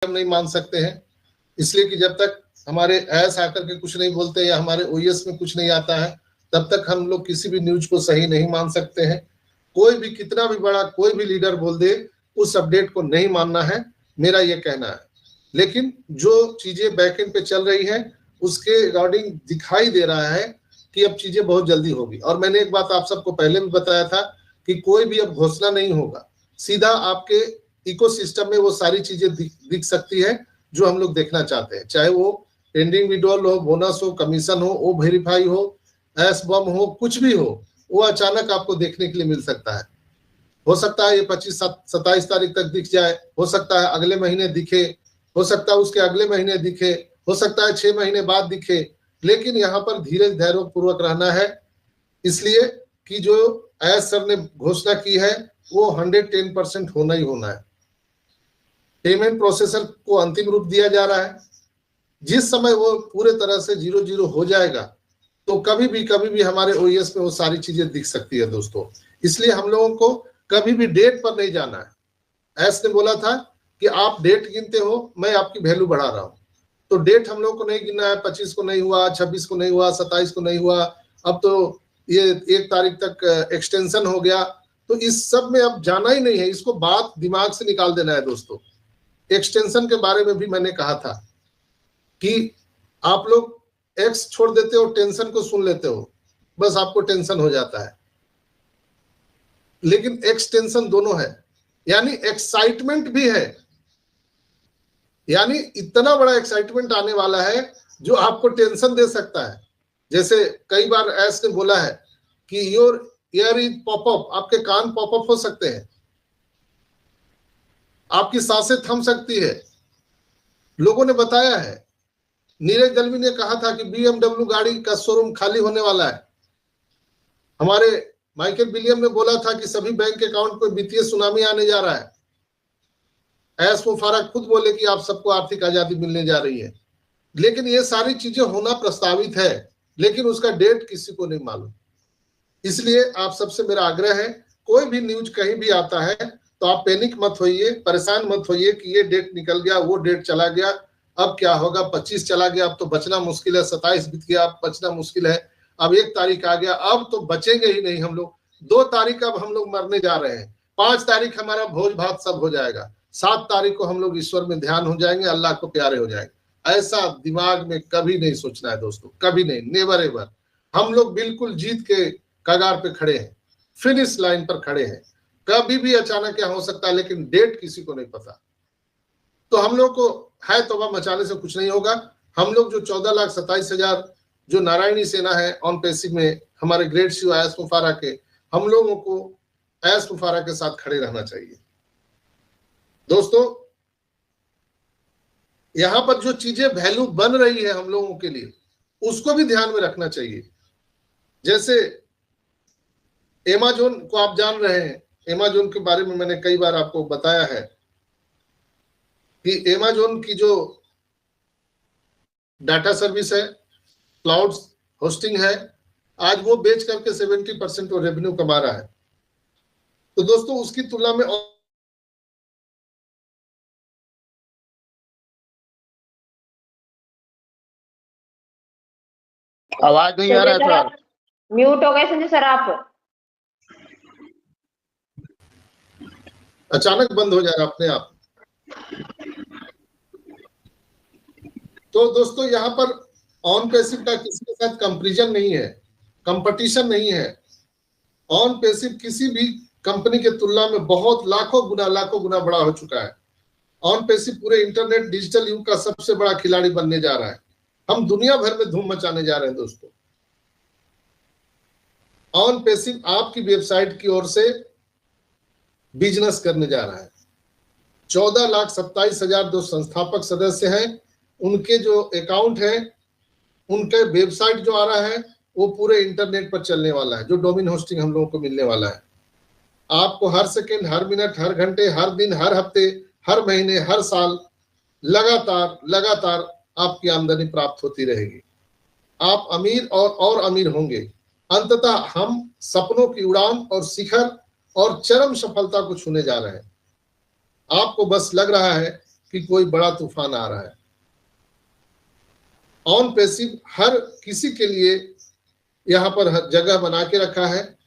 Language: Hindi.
हम नहीं मान सकते हैं, इसलिए कि जब तक हमारे एस आकर के कुछ नहीं बोलते या हमारे ओएस में कुछ नहीं आता है, तब तक हम लोग किसी भी न्यूज को सही नहीं मान सकते हैं। कोई भी कितना भी बड़ा कोई भी लीडर बोल दे, उस अपडेट को नहीं मानना है, मेरा ये कहना है। लेकिन जो चीजें बैकएंड पे चल रही है उसके रिगार्डिंग दिखाई दे रहा है कि अब चीजें बहुत जल्दी होगी। और मैंने एक बात आप सबको पहले भी बताया था कि कोई भी अब घोषणा नहीं होगा, सीधा आपके इकोसिस्टम में वो सारी चीजें दिख सकती है जो हम लोग देखना चाहते हैं, चाहे वो पेंडिंग विड्रॉल हो, बोनस हो, कमीशन हो, ओ वेरीफाई हो, एस बम हो, कुछ भी हो, वो अचानक आपको देखने के लिए मिल सकता है। हो सकता है ये 25-27 तारीख तक दिख जाए, हो सकता है अगले महीने दिखे, हो सकता है उसके अगले महीने दिखे, हो सकता है 6 महीने बाद दिखे, लेकिन यहाँ पर धीरज धैर्य पूर्वक रहना है, इसलिए कि जो एस सर ने घोषणा की है वो 110% होना ही होना है। पेमेंट प्रोसेसर को अंतिम रूप दिया जा रहा है, जिस समय वो पूरे तरह से 0-0 हो जाएगा तो कभी भी हमारे ओएस में वो सारी चीजें दिख सकती है दोस्तों। इसलिए हम लोगों को कभी भी डेट पर नहीं जाना है। एस ने बोला था कि आप डेट गिनते हो, मैं आपकी वैल्यू बढ़ा रहा हूं, तो डेट हम लोग को नहीं गिनना है। 25 को नहीं हुआ, 26 को नहीं हुआ, 27 को नहीं हुआ, अब तो ये 1 तारीख तक एक्सटेंशन हो गया, तो इस सब में अब जाना ही नहीं है, इसको बात दिमाग से निकाल देना है दोस्तों। एक्सटेंशन के बारे में भी मैंने कहा था कि आप लोग एक्स छोड़ देते हो, टेंशन को सुन लेते हो, बस आपको टेंशन हो जाता है, लेकिन एक्सटेंशन दोनों है, यानी एक्साइटमेंट भी है, यानी इतना बड़ा एक्साइटमेंट आने वाला है जो आपको टेंशन दे सकता है। जैसे कई बार एस ने बोला है कि योर ईयर इज पॉपअप, आपके कान पॉपअप हो सकते हैं, आपकी सांसें थम सकती है, लोगों ने बताया है। नीरज दलवी ने कहा था कि BMW गाड़ी का शोरूम खाली होने वाला है। हमारे माइकल विलियम ने बोला था कि सभी बैंक अकाउंट पर वित्तीय सुनामी आने जा रहा है। एस मुफारक खुद बोले कि आप सबको आर्थिक आजादी मिलने जा रही है, लेकिन ये सारी चीजें होना प्रस्तावित है, लेकिन उसका डेट किसी को नहीं मालूम। इसलिए आप सबसे मेरा आग्रह है, कोई भी न्यूज कहीं भी आता है तो आप पैनिक मत होइए, परेशान मत होइए कि ये डेट निकल गया, वो डेट चला गया, अब क्या होगा, 25 चला गया, अब तो बचना मुश्किल है, 27 बीत गया, अब बचना मुश्किल है, अब 1 तारीख आ गया, अब तो बचेंगे ही नहीं हम लोग, 2 तारीख अब हम लोग मरने जा रहे हैं, 5 तारीख हमारा भोज भात सब हो जाएगा, 7 तारीख को हम लोग ईश्वर में ध्यान हो जाएंगे, अल्लाह को प्यारे हो जाएंगे। ऐसा दिमाग में कभी नहीं सोचना है दोस्तों, कभी नहीं, नेवर एवर। हम लोग बिल्कुल जीत के कगार पे खड़े हैं, फिनिश लाइन पर खड़े हैं, कभी भी अचानक क्या हो सकता है, लेकिन डेट किसी को नहीं पता। तो हम लोग को है तौबा मचाने से कुछ नहीं होगा। हम लोग जो 14,27,000 जो नारायणी सेना है ऑन पैसिव में, हमारे ग्रेट सीओ एस मुफारा के, हम लोगों को एस मुफारा के साथ खड़े रहना चाहिए दोस्तों। यहां पर जो चीजें वैल्यू बन रही है हम लोगों के लिए, उसको भी ध्यान में रखना चाहिए। जैसे एमेजॉन को आप जान रहे हैं, एमेजॉन के बारे में मैंने कई बार आपको बताया है कि एमेजॉन की जो डाटा सर्विस है, क्लाउड होस्टिंग है, आज वो बेच करके 70% वो रेवेन्यू कमा रहा है। तो दोस्तों उसकी तुलना में आवाज नहीं आ रहा है सर, म्यूट हो गए संजय सर आप, अचानक बंद हो जा रहा अपने आप। तो दोस्तों यहाँ पर ऑन पैसिव का किसी के साथ कंपैरिजन नहीं है, कंपटीशन नहीं है। ऑन पैसिव किसी भी कंपनी के तुलना में बहुत लाखों गुना बड़ा हो चुका है। ऑन पैसिव पूरे इंटरनेट डिजिटल युग का सबसे बड़ा खिलाड़ी बनने जा रहा है। हम दुनिया भर में धूम मचाने जा रहे हैं दोस्तों। ऑन पैसिव आपकी वेबसाइट की ओर से बिजनेस करने जा रहा है। 14,27,000 जो संस्थापक सदस्य हैं, उनके जो अकाउंट है, उनके वेबसाइट जो आ रहा है वो पूरे इंटरनेट पर चलने वाला है, जो डोमेन होस्टिंग हम लोगों को मिलने वाला है। आपको हर सेकेंड, हर मिनट, हर घंटे, हर दिन, हर हफ्ते, हर महीने, हर साल लगातार आपकी आमदनी प्राप्त होती रहेगी। आप अमीर और अमीर होंगे। अंततः हम सपनों की उड़ान और शिखर और चरम सफलता को छूने जा रहे हैं। आपको बस लग रहा है कि कोई बड़ा तूफान आ रहा है। ऑन पैसिव हर किसी के लिए यहाँ पर जगह बना के रखा है